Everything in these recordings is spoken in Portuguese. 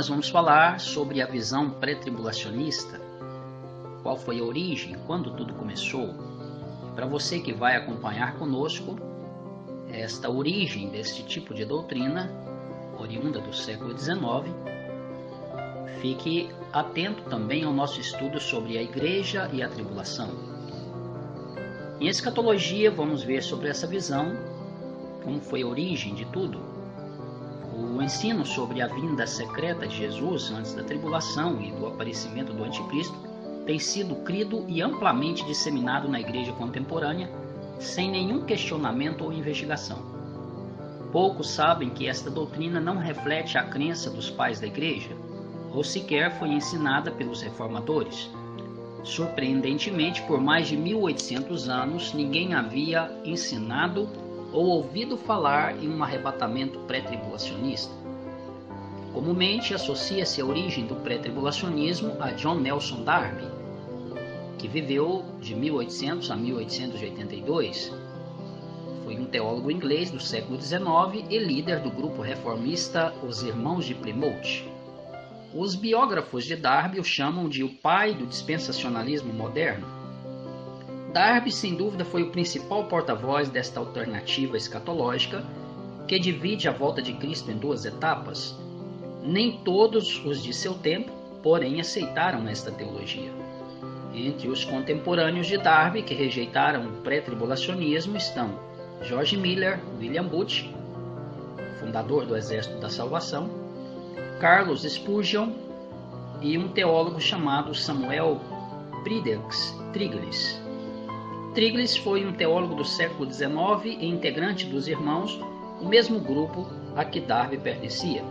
nós vamos falar sobre a visão pré-tribulacionista. Qual foi a origem, quando tudo começou. Para você que vai acompanhar conosco esta origem deste tipo de doutrina, oriunda do século XIX, fique atento também ao nosso estudo sobre a Igreja e a Tribulação. Em escatologia, vamos ver sobre essa visão, como foi a origem de tudo. O ensino sobre a vinda secreta de Jesus antes da tribulação e do aparecimento do anticristo tem sido crido e amplamente disseminado na igreja contemporânea, sem nenhum questionamento ou investigação. Poucos sabem que esta doutrina não reflete a crença dos pais da igreja, ou sequer foi ensinada pelos reformadores. Surpreendentemente, por mais de 1800 anos, ninguém havia ensinado ou ouvido falar em um arrebatamento pré-tribulacionista. Comumente associa-se a origem do pré-tribulacionismo a John Nelson Darby, que viveu de 1800 a 1882. Foi um teólogo inglês do século XIX e líder do grupo reformista Os Irmãos de Plymouth. Os biógrafos de Darby o chamam de o pai do dispensacionalismo moderno. Darby, sem dúvida, foi o principal porta-voz desta alternativa escatológica que divide a volta de Cristo em duas etapas. Nem todos os de seu tempo, porém, aceitaram esta teologia. Entre os contemporâneos de Darby que rejeitaram o pré-tribulacionismo estão George Miller, William Booth, fundador do Exército da Salvação, Carlos Spurgeon e um teólogo chamado Samuel Prydz Tregelles. Tregelles foi um teólogo do século XIX e integrante dos Irmãos, o mesmo grupo a que Darby pertencia.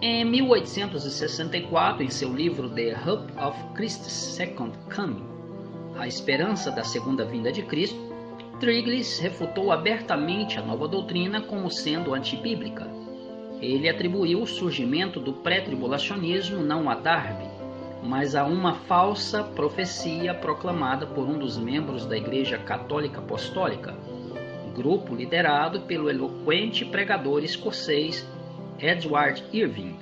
Em 1864, em seu livro The Hope of Christ's Second Coming, A Esperança da Segunda Vinda de Cristo, Tregelles refutou abertamente a nova doutrina como sendo antibíblica. Ele atribuiu o surgimento do pré-tribulacionismo não a Darby, mas a uma falsa profecia proclamada por um dos membros da Igreja Católica Apostólica, grupo liderado pelo eloquente pregador escocês Edward Irving,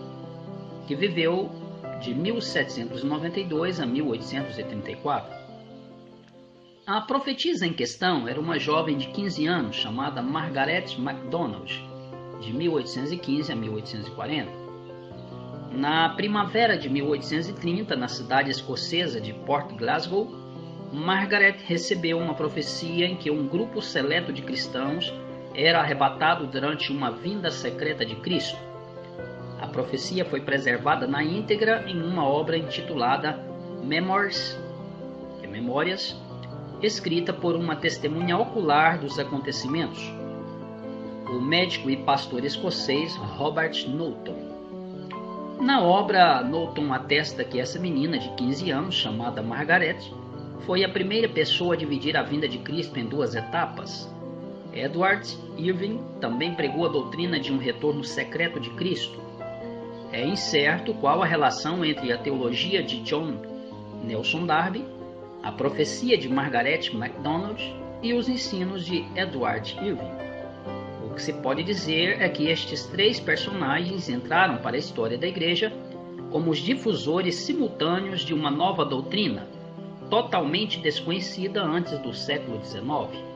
que viveu de 1792 a 1834. A profetisa em questão era uma jovem de 15 anos chamada Margaret MacDonald, de 1815 a 1840. Na primavera de 1830, na cidade escocesa de Port Glasgow, Margaret recebeu uma profecia em que um grupo seleto de cristãos era arrebatado durante uma vinda secreta de Cristo. A profecia foi preservada na íntegra em uma obra intitulada Memórias, escrita por uma testemunha ocular dos acontecimentos, o médico e pastor escocês Robert Knowlton. Na obra, Knowlton atesta que essa menina de 15 anos, chamada Margaret, foi a primeira pessoa a dividir a vinda de Cristo em duas etapas. Edward Irving também pregou a doutrina de um retorno secreto de Cristo. É incerto qual a relação entre a teologia de John Nelson Darby, a profecia de Margaret MacDonald e os ensinos de Edward Irving. O que se pode dizer é que estes três personagens entraram para a história da Igreja como os difusores simultâneos de uma nova doutrina, totalmente desconhecida antes do século XIX.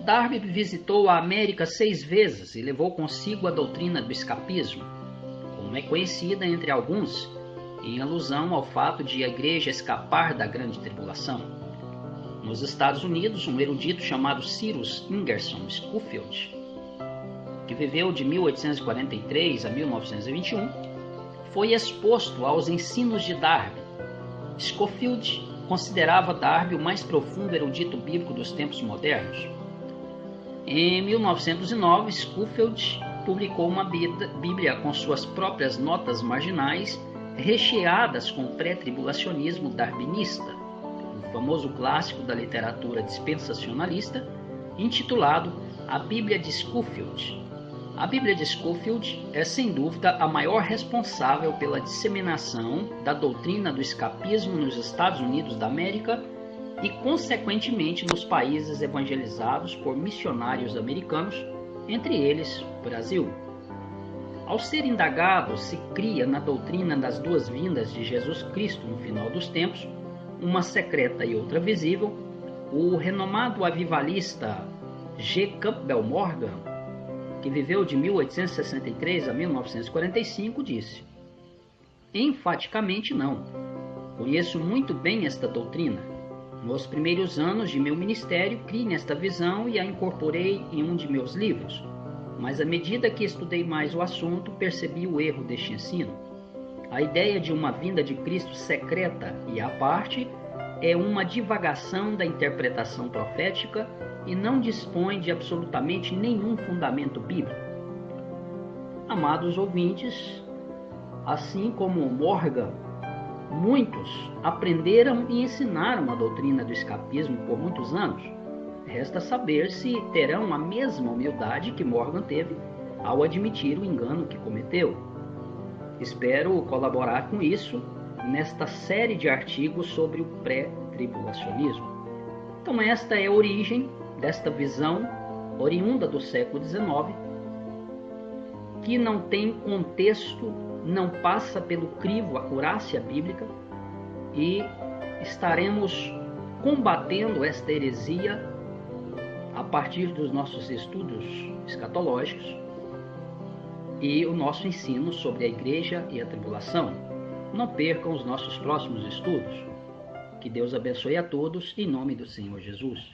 Darby visitou a América 6 vezes e levou consigo a doutrina do escapismo, como é conhecida entre alguns, em alusão ao fato de a Igreja escapar da grande tribulação. Nos Estados Unidos, um erudito chamado Cyrus Ingerson Scofield, que viveu de 1843 a 1921, foi exposto aos ensinos de Darby. Scofield considerava Darby o mais profundo erudito bíblico dos tempos modernos. Em 1909, Scofield publicou uma Bíblia com suas próprias notas marginais, recheadas com o pré-tribulacionismo darwinista, um famoso clássico da literatura dispensacionalista, intitulado A Bíblia de Scofield. A Bíblia de Scofield é, sem dúvida, a maior responsável pela disseminação da doutrina do escapismo nos Estados Unidos da América e, consequentemente, nos países evangelizados por missionários americanos, entre eles o Brasil. Ao ser indagado se cria na doutrina das duas vindas de Jesus Cristo no final dos tempos, uma secreta e outra visível, o renomado avivalista G. Campbell Morgan, que viveu de 1863 a 1945, disse: enfaticamente não. Conheço muito bem esta doutrina. Nos primeiros anos de meu ministério, criei nesta visão e a incorporei em um de meus livros. Mas à medida que estudei mais o assunto, percebi o erro deste ensino. A ideia de uma vinda de Cristo secreta e à parte é uma divagação da interpretação profética e não dispõe de absolutamente nenhum fundamento bíblico. Amados ouvintes, assim como Morgan, muitos aprenderam e ensinaram a doutrina do escapismo por muitos anos. Resta saber se terão a mesma humildade que Morgan teve ao admitir o engano que cometeu. Espero colaborar com isso nesta série de artigos sobre o pré-tribulacionismo. Então esta é a origem desta visão oriunda do século XIX, que não tem contexto, não passa pelo crivo acurácia bíblica, e estaremos combatendo esta heresia a partir dos nossos estudos escatológicos e o nosso ensino sobre a igreja e a tribulação. Não percam os nossos próximos estudos. Que Deus abençoe a todos, em nome do Senhor Jesus.